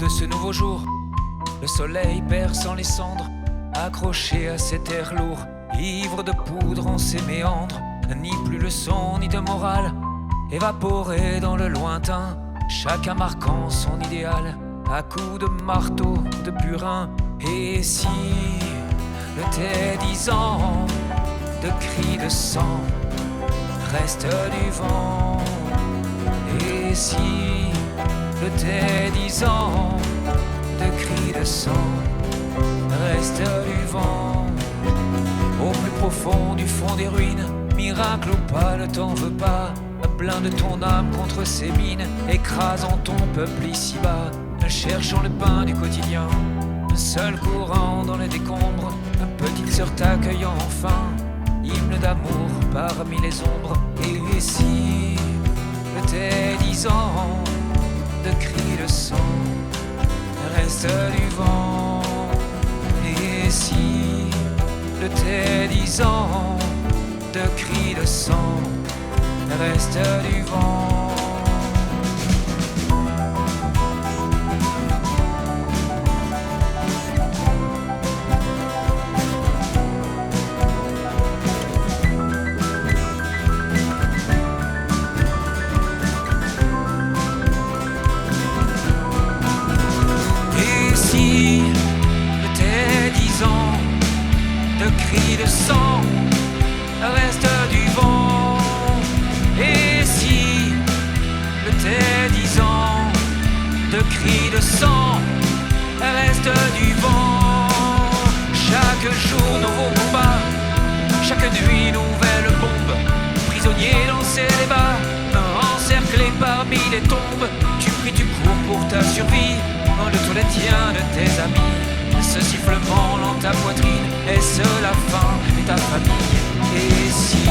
de ce nouveau jour, le soleil perçant les cendres, accroché à cet air lourd, ivre de poudre en ses méandres, ni plus de son ni de morale, évaporé dans le lointain, chacun marquant son idéal, à coups de marteau, de burin. Et si le dédisant de cris de sang reste du vent, et si le dédisant de cris de sang reste du vent, au plus profond du fond des ruines, miracle ou pas, ne t'en veux pas, blinde ton âme contre ces mines, écrasant ton peuple ici-bas, cherchant le pain du quotidien, seul courant dans les décombres, petite sœur t'accueillant enfin, hymne d'amour parmi les ombres. Et si le dédisant de cris de sang reste du vent, et si le dédisant de cris de sang reste du vent. Le dédisant de cris de sang reste du vent, et si le dédisant de cris de sang reste du vent, chaque jour nouveau combat, chaque nuit nouvelle bombe, prisonnier dans ces débats, encerclé parmi les tombes, tu pries, tu cours pour ta survie, loin de tous les tiens, de tes amis. Ce sifflement dans ta poitrine, est-ce la fin de ta famille? Et si